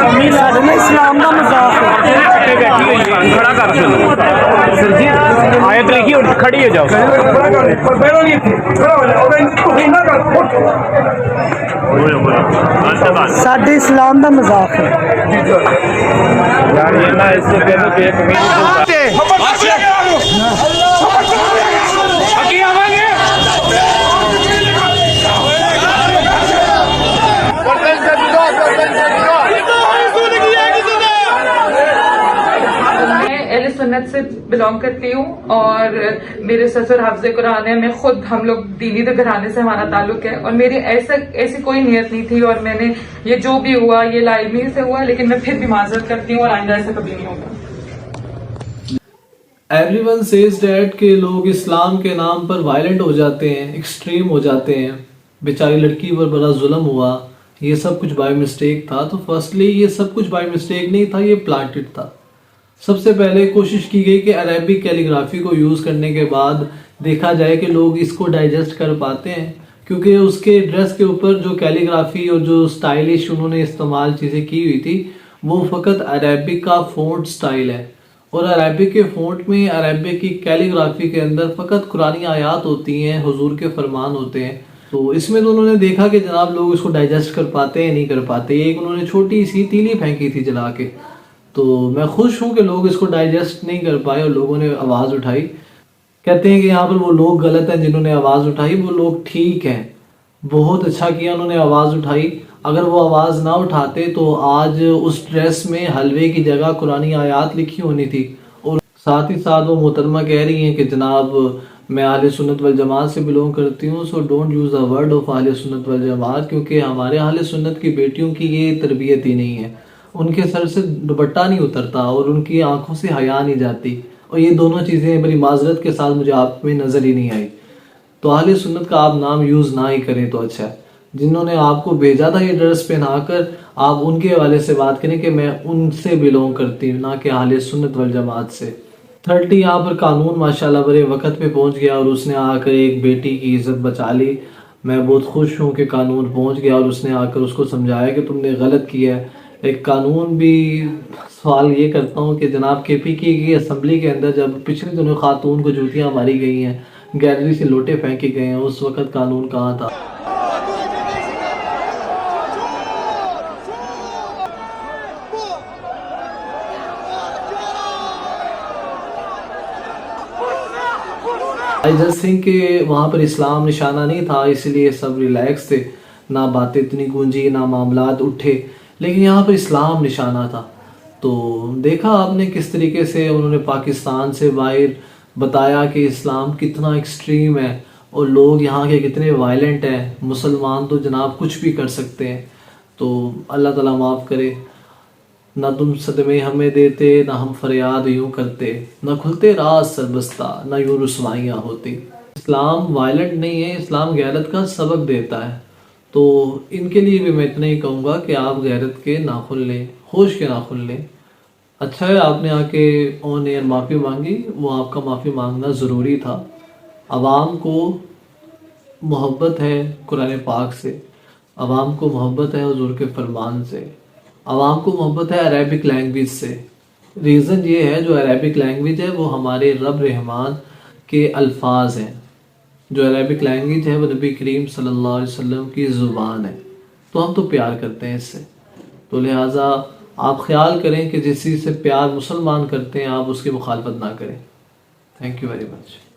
اسلام کا مذاق کھڑا کر آیت لکھی اور کھڑی ہو جاؤ. ساڈے اسلام کا مذاق ہے. اہل سنت سے بلانگ کرتی ہوں اور میرے سسر حافظ قرآن ہے. میں خود ہم لوگ دینی گھرانے سے ہمارا تعلق ہے اور میری ایسی کوئی نیت نہیں تھی اور میں نے یہ جو بھی ہوا یہ لا علمی سے ہوا, لیکن میں پھر بھی معذرت کرتی ہوں اور آئندہ ایسا کبھی نہیں ہوگا. ایوری ون سیز ڈیٹ کہ لوگ اسلام کے نام پر وائلنٹ ہو جاتے ہیں, ایکسٹریم ہو جاتے ہیں. بیچاری لڑکی پر بڑا ظلم ہوا, یہ سب کچھ بائی مسٹیک تھا. تو فرسٹلی یہ سب کچھ بائی مسٹیک نہیں تھا, یہ پلانٹڈ تھا. سب سے پہلے کوشش کی گئی کہ عربک کیلیگرافی کو یوز کرنے کے بعد دیکھا جائے کہ لوگ اس کو ڈائجسٹ کر پاتے ہیں, کیونکہ اس کے ڈریس کے اوپر جو کیلیگرافی اور جو سٹائلش انہوں نے استعمال چیزیں کی ہوئی تھی وہ فقط عربک کا فونٹ سٹائل ہے, اور عربک کے فونٹ میں عربک کی کیلیگرافی کے اندر فقط قرآنی آیات ہوتی ہیں, حضور کے فرمان ہوتے ہیں. تو اس میں تو انہوں نے دیکھا کہ جناب لوگ اس کو ڈائجسٹ کر پاتے ہیں نہیں کر پاتے. ایک انہوں نے چھوٹی سی تیلی پھینکی تھی جلا کے. تو میں خوش ہوں کہ لوگ اس کو ڈائجسٹ نہیں کر پائے اور لوگوں نے آواز اٹھائی. کہتے ہیں کہ یہاں پر وہ لوگ غلط ہیں جنہوں نے آواز اٹھائی, وہ لوگ ٹھیک ہیں, بہت اچھا کیا انہوں نے آواز اٹھائی. اگر وہ آواز نہ اٹھاتے تو آج اس ڈریس میں حلوے کی جگہ قرآنی آیات لکھی ہونی تھی. اور ساتھ ہی ساتھ وہ محترمہ کہہ رہی ہیں کہ جناب میں اہل سنت والجماعت سے بلونگ کرتی ہوں, so don't use the word of اہل سنت والجماعت, کیونکہ ہمارے اہل سنت کی بیٹیوں کی یہ تربیت ہی نہیں ہے. ان کے سر سے دوپٹہ نہیں اترتا اور ان کی آنکھوں سے حیا نہیں جاتی, اور یہ دونوں چیزیں بڑی معذرت کے ساتھ مجھے آپ میں نظر ہی نہیں آئی. تو اہل سنت کا آپ نام یوز نہ ہی کریں تو اچھا ہے. جنہوں نے آپ کو بھیجا تھا یہ ڈریس پہنا کر, آپ ان کے حوالے سے بات کریں کہ میں ان سے بلونگ کرتی ہوں, نہ کہ اہل سنت والجماعت سے. تھرڈلی یہاں پر قانون ماشاءاللہ بڑے وقت پہ پہنچ گیا اور اس نے آ کر ایک بیٹی کی عزت بچا لی. میں بہت خوش ہوں کہ قانون پہنچ گیا اور اس نے آ کر اس کو سمجھایا کہ تم نے غلط کیا ہے. ایک قانون بھی سوال یہ کرتا ہوں کہ جناب کے پی کی اسمبلی کے اندر جب پچھلے دنوں خاتون کو جوتیاں ماری گئی ہیں, گیلری سے لوٹے پھینکے گئے ہیں, اس وقت قانون کہاں تھا؟ سنگھ کے وہاں پر اسلام نشانہ نہیں تھا, اس لیے سب ریلیکس تھے, نہ باتیں اتنی گونجی نہ معاملات اٹھے. لیکن یہاں پر اسلام نشانہ تھا. تو دیکھا آپ نے کس طریقے سے انہوں نے پاکستان سے باہر بتایا کہ اسلام کتنا ایکسٹریم ہے اور لوگ یہاں کے کتنے وائلنٹ ہیں. مسلمان تو جناب کچھ بھی کر سکتے ہیں. تو اللہ تعالیٰ معاف کرے. نہ تم صدمے ہمیں دیتے, نہ ہم فریاد یوں کرتے, نہ کھلتے راز سربستہ, نہ یوں رسوائیاں ہوتی. اسلام وائلنٹ نہیں ہے, اسلام غیرت کا سبق دیتا ہے. تو ان کے لیے بھی میں اتنا ہی کہوں گا کہ آپ غیرت کے ناخن لیں, ہوش کے ناخن لیں. اچھا ہے آپ نے آ کے آن ایئر معافی مانگی, وہ آپ کا معافی مانگنا ضروری تھا. عوام کو محبت ہے قرآن پاک سے, عوام کو محبت ہے حضور کے فرمان سے, عوام کو محبت ہے عربک لینگویج سے. ریزن یہ ہے جو عربک لینگویج ہے وہ ہمارے رب رحمان کے الفاظ ہیں. جو عربک لینگویج ہے وہ نبی کریم صلی اللہ علیہ وسلم کی زبان ہے. تو ہم تو پیار کرتے ہیں اس سے. تو لہٰذا آپ خیال کریں کہ جس چیز سے پیار مسلمان کرتے ہیں آپ اس کی مخالفت نہ کریں. Thank you very much.